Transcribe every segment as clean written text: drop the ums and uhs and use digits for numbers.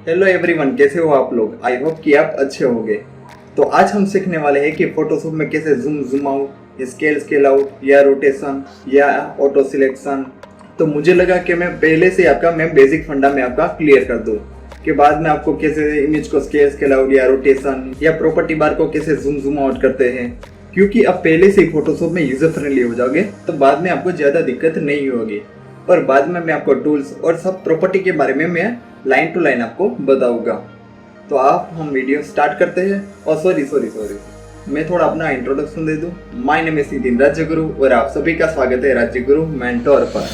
Hello everyone, कैसे हो आप लोग। आई होप कि आप अच्छे होंगे। तो आज हम सीखने वाले हैं कि फोटोशॉप में कैसे जूम आउट, स्केल आउट या रोटेशन या ऑटो सिलेक्शन। तो मुझे लगा कि मैं पहले से मैं बेसिक फंडा में आपका क्लियर कर दूं कि बाद में आपको कैसे इमेज को स्केल आउट या रोटेशन या प्रॉपर्टी बार को कैसे जूम आउट करते हैं। क्योंकि अब पहले से ही फोटोशॉप में यूजर फ्रेंडली हो जाओगे तो बाद में आपको ज़्यादा दिक्कत नहीं होगी। और बाद में मैं आपको टूल्स और सब प्रॉपर्टी के बारे में मैं लाइन टू लाइन आपको बताऊंगा। तो आप हम वीडियो स्टार्ट करते हैं। और सॉरी मैं थोड़ा अपना इंट्रोडक्शन दे दूं। माय नेम इज नितिन राज्यगुरु और आप सभी का स्वागत है राज्यगुरु मेंटोर पर।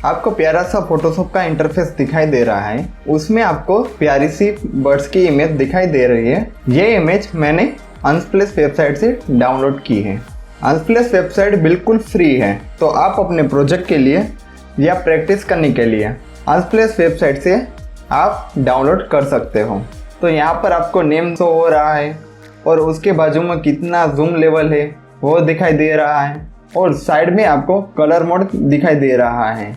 आपको प्यारा सा फोटोशॉप का इंटरफेस दिखाई दे रहा है। उसमें आपको प्यारी सी बर्ड्स की इमेज दिखाई दे रही है। ये इमेज मैंने अनस्प्लेश वेबसाइट से डाउनलोड की है। अनस्प्लेश वेबसाइट बिल्कुल फ्री है, तो आप अपने प्रोजेक्ट के लिए या प्रैक्टिस करने के लिए अनस्प्लेश वेबसाइट से आप डाउनलोड कर सकते हो। तो यहाँ पर आपको नेम शो हो रहा है और उसके बाजू में कितना जूम लेवल है वो दिखाई दे रहा है और साइड में आपको कलर मोड दिखाई दे रहा है।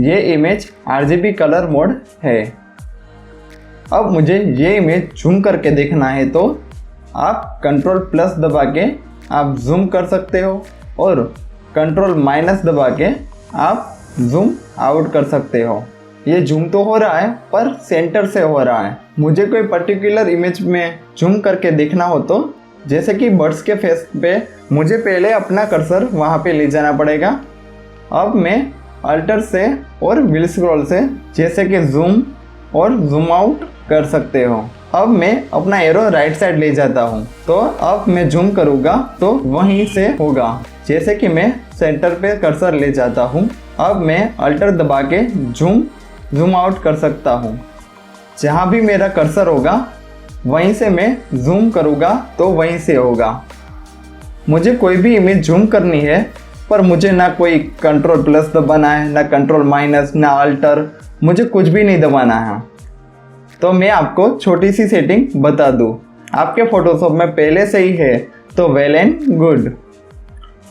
ये इमेज RGB कलर मोड है। अब मुझे ये इमेज जूम करके देखना है तो आप Ctrl+ दबा के आप जूम कर सकते हो और Ctrl- दबा के आप जूम आउट कर सकते हो। ये जूम तो हो रहा है पर सेंटर से हो रहा है। मुझे कोई पर्टिकुलर इमेज में जूम करके देखना हो तो जैसे कि बर्ड्स के फेस पे मुझे पहले अपना कर्सर वहाँ पे ले जाना पड़ेगा। अब मैं अल्टर से और व्हील स्क्रॉल से जैसे कि जूम और जूम आउट कर सकते हो। अब मैं अपना एरो राइट साइड ले जाता हूँ तो अब मैं जूम करूँगा तो वहीं से होगा। जैसे कि मैं सेंटर पे कर्सर ले जाता हूँ। अब मैं अल्टर दबा के जूम आउट कर सकता हूँ। जहाँ भी मेरा कर्सर होगा वहीं से मैं जूम करूँगा तो वहीं से होगा। मुझे कोई भी इमेज जूम करनी है पर मुझे ना कोई Ctrl+ दबाना है, ना Ctrl-, ना अल्टर, मुझे कुछ भी नहीं दबाना है। तो मैं आपको छोटी सी सेटिंग बता दूं। आपके फोटोशॉप में पहले से ही है तो वेल एंड गुड।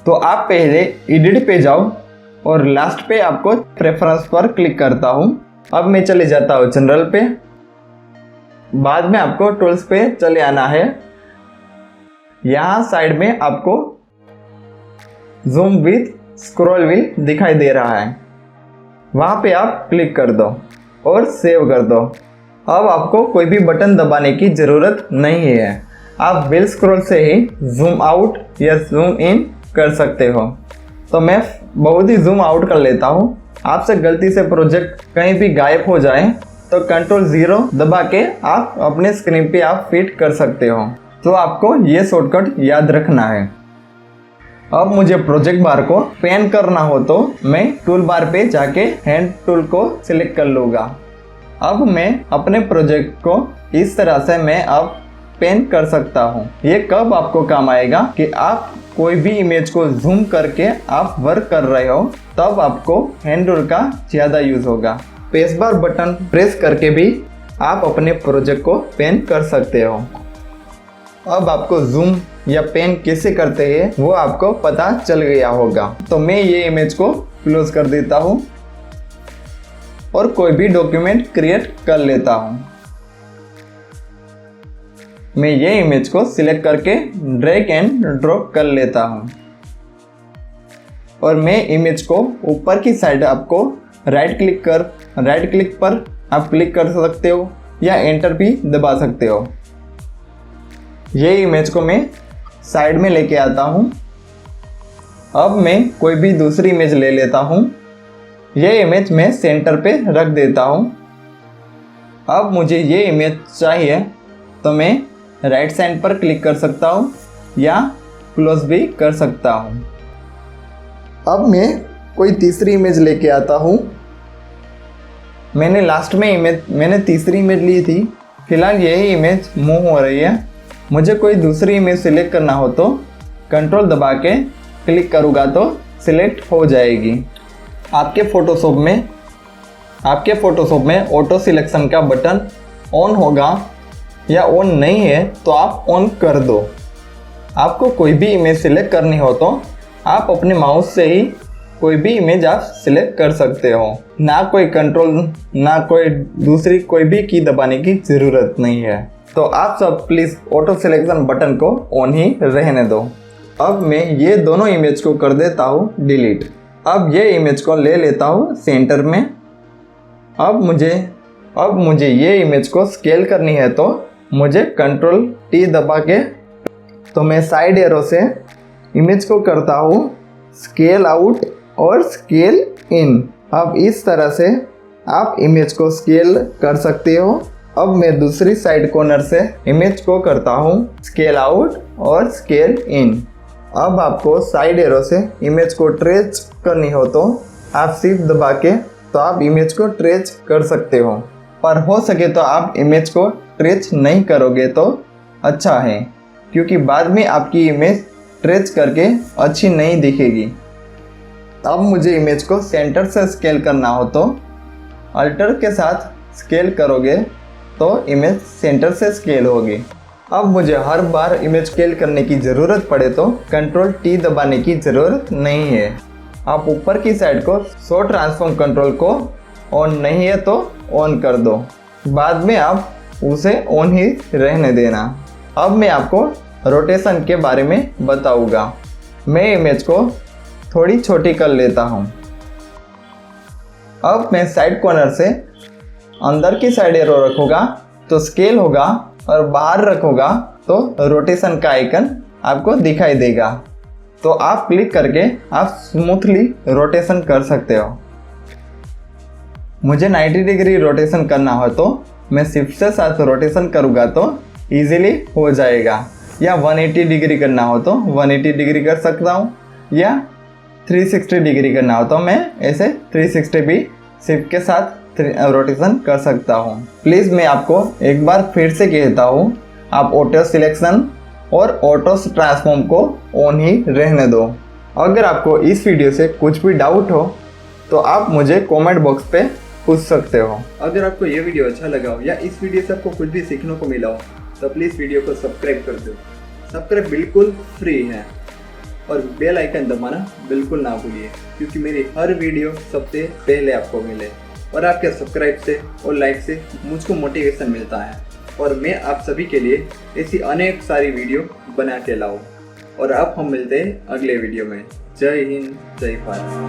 तो आप पहले एडिट पे जाओ और लास्ट पे आपको प्रेफरेंस पर क्लिक करता हूं। अब मैं चले जाता हूं जनरल पे। बाद में आपको टूल्स पे चले आना है। यहाँ साइड में आपको जूम विद स्क्रॉल व्हील दिखाई दे रहा है, वहाँ पे आप क्लिक कर दो और सेव कर दो। अब आपको कोई भी बटन दबाने की ज़रूरत नहीं है। आप व्हील स्क्रॉल से ही जूम आउट या जूम इन कर सकते हो। तो मैं बहुत ही जूम आउट कर लेता हूँ। आपसे गलती से प्रोजेक्ट कहीं भी गायब हो जाए तो Ctrl-0 दबा के आप अपने स्क्रीन पे आप फिट कर सकते हो। तो आपको ये शॉर्टकट याद रखना है। अब मुझे प्रोजेक्ट बार को पेन करना हो तो मैं टूल बार पे जाके हैंड टूल को सिलेक्ट कर लूँगा। अब मैं अपने प्रोजेक्ट को इस तरह से मैं अब पेन कर सकता हूँ। ये कब आपको काम आएगा कि आप कोई भी इमेज को जूम करके आप वर्क कर रहे हो, तब आपको हैंड टूल का ज़्यादा यूज़ होगा। स्पेस बार बटन प्रेस करके भी आप अपने प्रोजेक्ट को पेन कर सकते हो। अब आपको जूम या पेन कैसे करते हैं वो आपको पता चल गया होगा। तो मैं ये इमेज को क्लोज कर देता हूँ और कोई भी डॉक्यूमेंट क्रिएट कर लेता हूँ। मैं ये इमेज को सिलेक्ट करके ड्रैग एंड ड्रॉप कर लेता हूँ और मैं इमेज को ऊपर की साइड आपको राइट क्लिक पर आप क्लिक कर सकते हो या एंटर भी दबा सकते हो। ये इमेज को मैं साइड में लेके आता हूँ। अब मैं कोई भी दूसरी इमेज ले लेता हूँ। ये इमेज मैं सेंटर पे रख देता हूँ। अब मुझे ये इमेज चाहिए तो मैं राइट साइड पर क्लिक कर सकता हूँ या क्लोज भी कर सकता हूँ। अब मैं कोई तीसरी इमेज लेके आता हूँ। मैंने तीसरी इमेज ली थी। फिलहाल यही इमेज मूव हो रही है। मुझे कोई दूसरी इमेज सिलेक्ट करना हो तो कंट्रोल दबा के क्लिक करूँगा तो सिलेक्ट हो जाएगी। आपके फ़ोटोशॉप में ऑटो सिलेक्शन का बटन ऑन होगा या ऑन नहीं है तो आप ऑन कर दो। आपको कोई भी इमेज सिलेक्ट करनी हो तो आप अपने माउस से ही कोई भी इमेज आप सिलेक्ट कर सकते हो। ना कोई कंट्रोल ना कोई दूसरी कोई भी की दबाने की ज़रूरत नहीं है। तो आप सब प्लीज़ ऑटो सिलेक्शन बटन को ऑन ही रहने दो। अब मैं ये दोनों इमेज को कर देता हूँ डिलीट। अब ये इमेज को ले लेता हूँ सेंटर में। अब मुझे ये इमेज को स्केल करनी है तो मुझे कंट्रोल टी दबा के तो मैं साइड एरो से इमेज को करता हूँ स्केल आउट और स्केल इन। अब इस तरह से आप इमेज को स्केल कर सकते हो। अब मैं दूसरी साइड कॉर्नर से इमेज को करता हूँ स्केल आउट और स्केल इन। अब आपको साइड एरो से इमेज को ट्रेस करनी हो तो आप शिफ्ट दबा के तो आप इमेज को ट्रेस कर सकते हो। पर हो सके तो आप इमेज को ट्रेस नहीं करोगे तो अच्छा है, क्योंकि बाद में आपकी इमेज ट्रेस करके अच्छी नहीं दिखेगी। अब मुझे इमेज को सेंटर से स्केल करना हो तो अल्टर के साथ स्केल करोगे तो इमेज सेंटर से स्केल होगी। अब मुझे हर बार इमेज स्केल करने की ज़रूरत पड़े तो कंट्रोल टी दबाने की ज़रूरत नहीं है। आप ऊपर की साइड को शो ट्रांसफॉर्म कंट्रोल को ऑन नहीं है तो ऑन कर दो, बाद में आप उसे ऑन ही रहने देना। अब मैं आपको रोटेशन के बारे में बताऊंगा। मैं इमेज को थोड़ी छोटी कर लेता हूं। अब मैं साइड कॉर्नर से अंदर की साइड एरो रखूँगा तो स्केल होगा और बाहर रखूँगा तो रोटेशन का आइकन आपको दिखाई देगा। तो आप क्लिक करके आप स्मूथली रोटेशन कर सकते हो। मुझे 90 डिग्री रोटेशन करना हो तो मैं शिफ्ट से साथ रोटेशन करूँगा तो इजीली हो जाएगा। या 180 डिग्री करना हो तो 180 डिग्री कर सकता हूँ, या 360 डिग्री करना हो तो मैं ऐसे 360 भी शिफ्ट के साथ रोटेशन कर सकता हूँ। प्लीज़ मैं आपको एक बार फिर से कहता हूँ, आप ऑटो सिलेक्शन और ऑटो ट्रांसफॉर्म को ऑन ही रहने दो। अगर आपको इस वीडियो से कुछ भी डाउट हो तो आप मुझे कमेंट बॉक्स पे पूछ सकते हो। अगर आपको ये वीडियो अच्छा लगा हो या इस वीडियो से आपको कुछ भी सीखने को मिला हो तो प्लीज़ वीडियो को सब्सक्राइब कर दो। सब्सक्राइब बिल्कुल फ्री है और बेल आइकन दबाना बिल्कुल ना भूलिए, क्योंकि मेरी हर वीडियो सबसे पहले आपको मिले। और आपके सब्सक्राइब से और लाइक से मुझको मोटिवेशन मिलता है और मैं आप सभी के लिए ऐसी अनेक सारी वीडियो बना के लाऊं। और अब हम मिलते हैं अगले वीडियो में। जय हिंद, जय भारत।